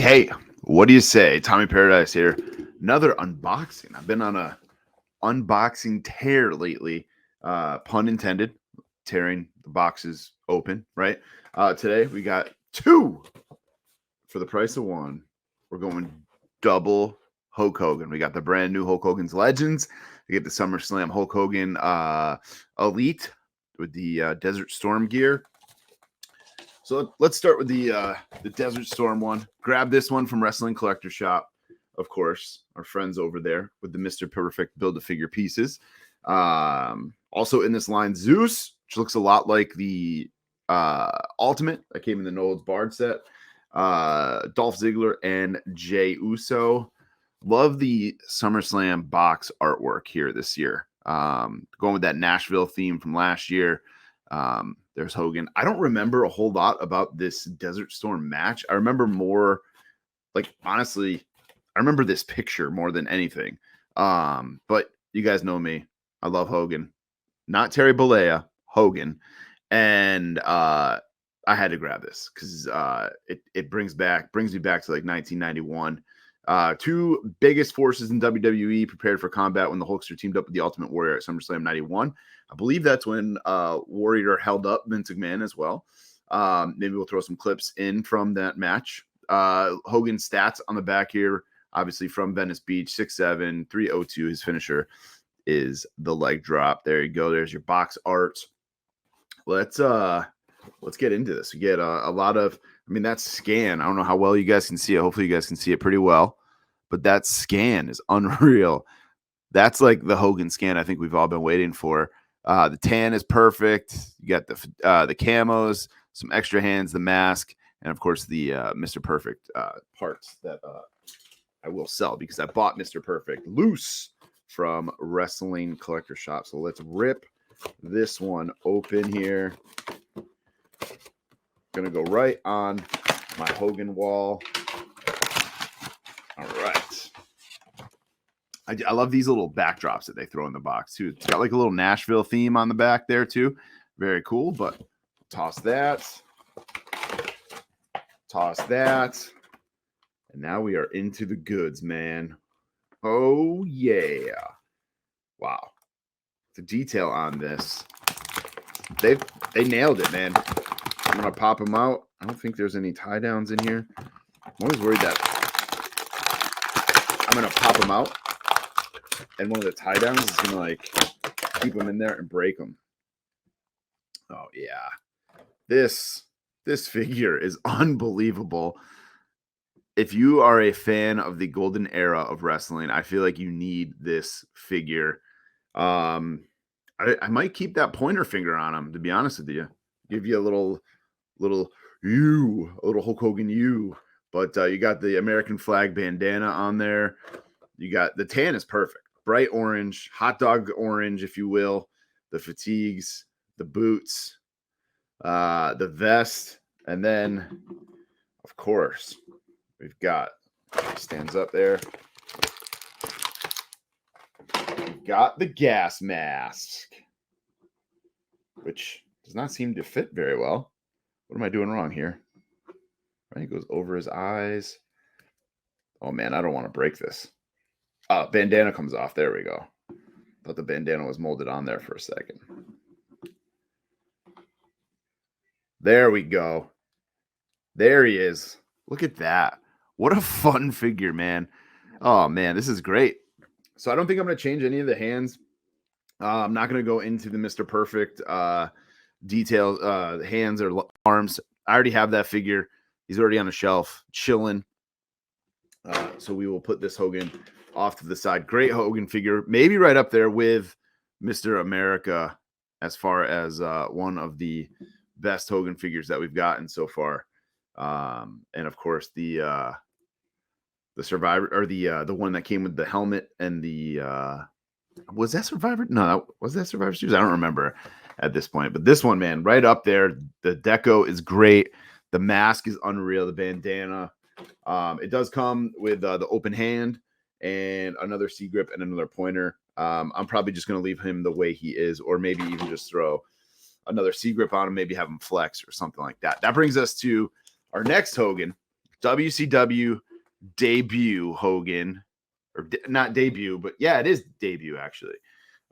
Hey, what do you say? Tommy Paradise here. Another unboxing. I've been on a unboxing tear lately. Pun intended. Tearing the boxes open, right? Today we got two for the price of one. We're going double Hulk Hogan. We got the brand new Hulk Hogan's Legends. We get the SummerSlam Hulk Hogan Elite with the Desert Storm gear. So let's start with the Desert Storm one. Grab this one from Wrestling Collector Shop, of course. Our friends over there with the Mr. Perfect Build-A-Figure pieces. Also in this line, Zeus, which looks a lot like the Ultimate that came in the No Holds Barred set. Dolph Ziggler and Jey Uso. Love the SummerSlam box artwork here this year. Going with that Nashville theme from last year. There's Hogan. I don't remember a whole lot about this Desert Storm match. I remember more, like, honestly, I remember this picture more than anything. But you guys know me. I love Hogan. Not Terry Bollea, Hogan. And I had to grab this because it brings me back to like 1991. Two biggest forces in WWE prepared for combat when the Hulkster teamed up with the Ultimate Warrior at SummerSlam 91. I believe that's when Warrior held up Vince McMahon as well. Maybe we'll throw some clips in from that match. Hogan's stats on the back here, obviously from Venice Beach, 6'7", 302. His finisher is the leg drop. There you go. There's your box art. Let's get into this. We get a lot of, I mean, that scan. I don't know how well you guys can see it. Hopefully you guys can see it pretty well. But that scan is unreal. That's like the Hogan scan I think we've all been waiting for. The tan is perfect. You got the camos, some extra hands, the mask, and of course the Mr. Perfect parts that I will sell because I bought Mr. Perfect loose from Wrestling Collector Shop. So let's rip this one open here. Gonna go right on my Hogan wall. All right. I love these little backdrops that they throw in the box too. It's got like a little Nashville theme on the back there too. Very cool, but toss that. Toss that. And now we are into the goods, man. Oh yeah. Wow. The detail on this. They nailed it, man. I'm gonna pop them out. I don't think there's any tie downs in here. I'm always worried that I'm gonna pop them out and one of the tie downs is gonna like keep them in there and break them. Oh yeah, this figure is unbelievable. If you are a fan of the golden era of wrestling, I feel like you need this figure. I might keep that pointer finger on him, to be honest with you. Give you a little Hulk Hogan you. But you got the American flag bandana on there. You got the tan is perfect. Bright orange, hot dog orange, if you will. The fatigues, the boots, the vest. And then, of course, we've got, stands up there. We've got the gas mask, which does not seem to fit very well. What am I doing wrong here? Right, it goes over his eyes. Oh man, I don't want to break this. Bandana comes off. There we go. Thought the bandana was molded on there for a second. There we go. There he is. Look at that. What a fun figure, man. Oh man, this is great. So I don't think I'm going to change any of the hands. I'm not going to go into the Mr. Perfect details, hands or arms. I already have that figure. He's already on a shelf, chilling. So we will put this Hogan off to the side. Great Hogan figure. Maybe right up there with Mr. America as far as one of the best Hogan figures that we've gotten so far. And of course, the Survivor, or the one that came with the helmet and the was that Survivor? No, was that Survivor Series? I don't remember at this point. But this one, man, right up there. The deco is great. The mask is unreal. The bandana. It does come with the open hand and another C grip and another pointer. I'm probably just going to leave him the way he is, or maybe even just throw another C grip on him, maybe have him flex or something like that. That brings us to our next Hogan. WCW debut Hogan, or not debut, but yeah, it is debut actually.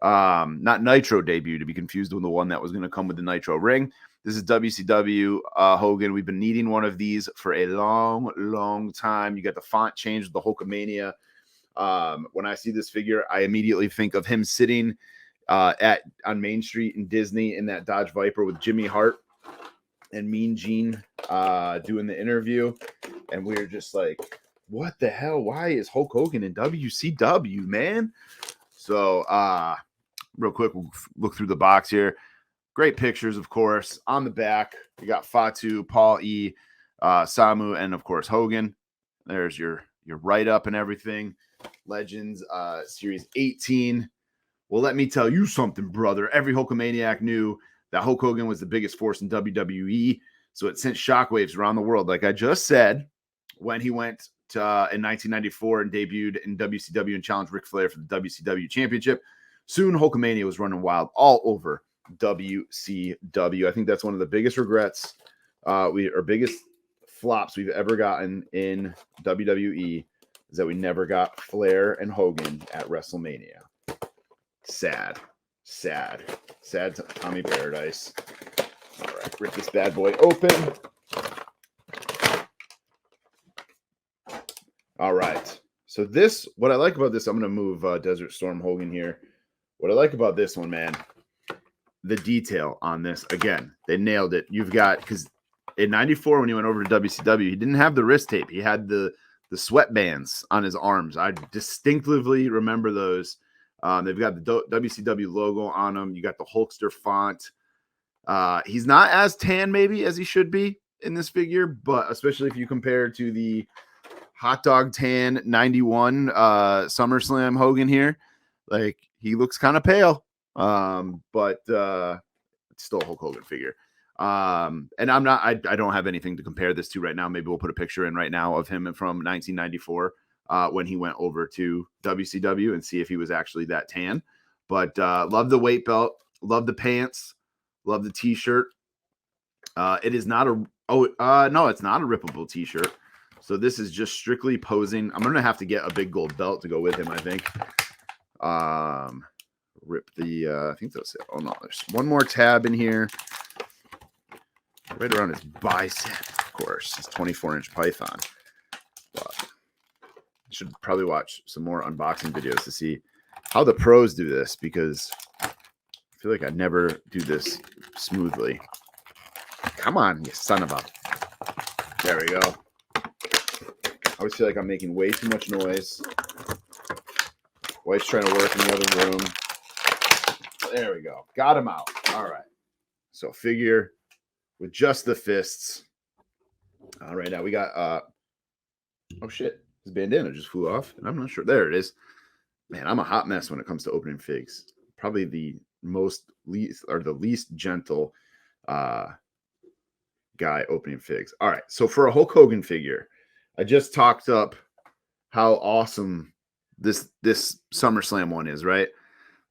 Not Nitro debut, to be confused with the one that was going to come with the Nitro ring. This is WCW Hogan. We've been needing one of these for a long, long time. You got the font change with the Hulkamania. When I see this figure, I immediately think of him sitting on Main Street in Disney in that Dodge Viper with Jimmy Hart and Mean Gene doing the interview. And we were just like, what the hell? Why is Hulk Hogan in WCW, man? So, real quick, we'll look through the box here. Great pictures, of course. On the back, you got Fatu, Paul E, Samu, and of course Hogan. There's your write-up and everything. Legends, Series 18. Well, let me tell you something, brother. Every Hulkamaniac knew that Hulk Hogan was the biggest force in WWE, so it sent shockwaves around the world. Like I just said, when he went to in 1994 and debuted in WCW and challenged Ric Flair for the WCW Championship, soon Hulkamania was running wild all over WCW. I think that's one of the biggest regrets, biggest flops we've ever gotten in WWE is that we never got Flair and Hogan at WrestleMania. Sad Tommy Paradise. All right, rip this bad boy open. All right, so this, what I like about this, I'm going to move Desert Storm Hogan here. What I like about this one, man, the detail on this, again, they nailed it. You've got, because in 94, when he went over to WCW, he didn't have the wrist tape. He had the sweatbands on his arms. I distinctively remember those. They've got the WCW logo on them. You got the Hulkster font. He's not as tan maybe as he should be in this figure, but especially if you compare to the hot dog tan 91 SummerSlam Hogan here, like he looks kind of pale, but it's still a Hulk Hogan figure. And I don't have anything to compare this to right now. Maybe we'll put a picture in right now of him from 1994 when he went over to WCW and see if he was actually that tan. But love the weight belt, love the pants, love the t-shirt. It is not no, it's not a rippable t-shirt. So this is just strictly posing. I'm going to have to get a big gold belt to go with him, I think. Rip the, I think that's it. Oh, no, there's one more tab in here. Right around his bicep, of course. His 24-inch python. But should probably watch some more unboxing videos to see how the pros do this, because I feel like I never do this smoothly. Come on, you son of a... There we go. I always feel like I'm making way too much noise. Wife's trying to work in the other room. There we go. Got him out. All right. So figure with just the fists. All right, now we got oh shit. His bandana just flew off, and I'm not sure. There it is. Man, I'm a hot mess when it comes to opening figs. Probably the least gentle guy opening figs. All right, so for a Hulk Hogan figure, I just talked up how awesome this SummerSlam one is, right?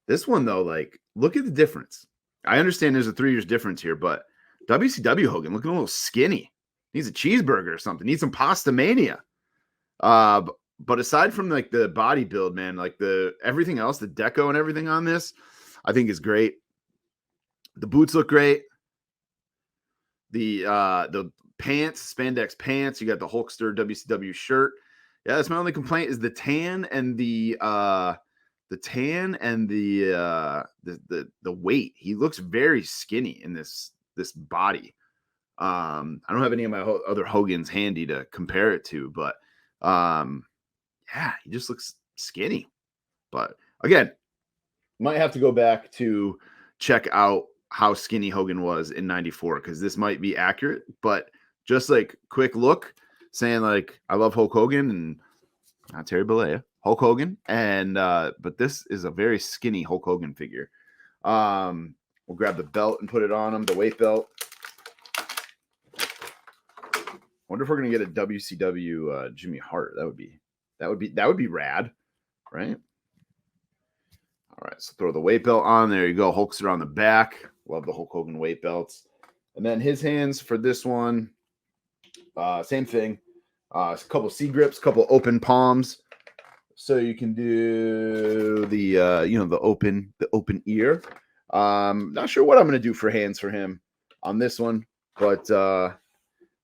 This one though, like, look at the difference. I understand there's a 3 years difference here, but WCW Hogan looking a little skinny. Needs a cheeseburger or something. Needs some pasta mania. But aside from like the body build, man, like everything else, the deco and everything on this, I think is great. The boots look great. The pants, spandex pants. You got the Hulkster WCW shirt. Yeah, that's my only complaint is the tan and the weight. He looks very skinny in this body. I don't have any of my other Hogans handy to compare it to, but yeah, he just looks skinny. But again, might have to go back to check out how skinny Hogan was in 94, because this might be accurate, but just like quick look saying like I love Hulk Hogan and not Terry Bollea, Hulk Hogan, and but this is a very skinny Hulk Hogan figure. We'll grab the belt and put it on him, the weight belt. Wonder if we're gonna get a WCW Jimmy Hart. That would be rad, right? All right, so throw the weight belt on. There you go. Hulkster on the back. Love the Hulk Hogan weight belts. And then his hands for this one, same thing. A couple C grips, couple open palms. So you can do the the open ear. Not sure what I'm gonna do for hands for him on this one, but I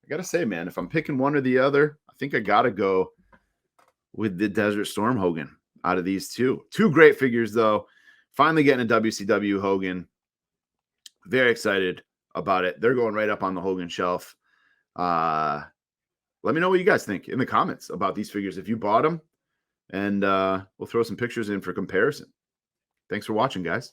gotta say, man, if I'm picking one or the other, I think I gotta go with the Desert Storm Hogan out of these two. Two great figures, though. Finally getting a WCW Hogan. Very excited about it. They're going right up on the Hogan shelf. Let me know what you guys think in the comments about these figures if you bought them, and we'll throw some pictures in for comparison. Thanks for watching, guys.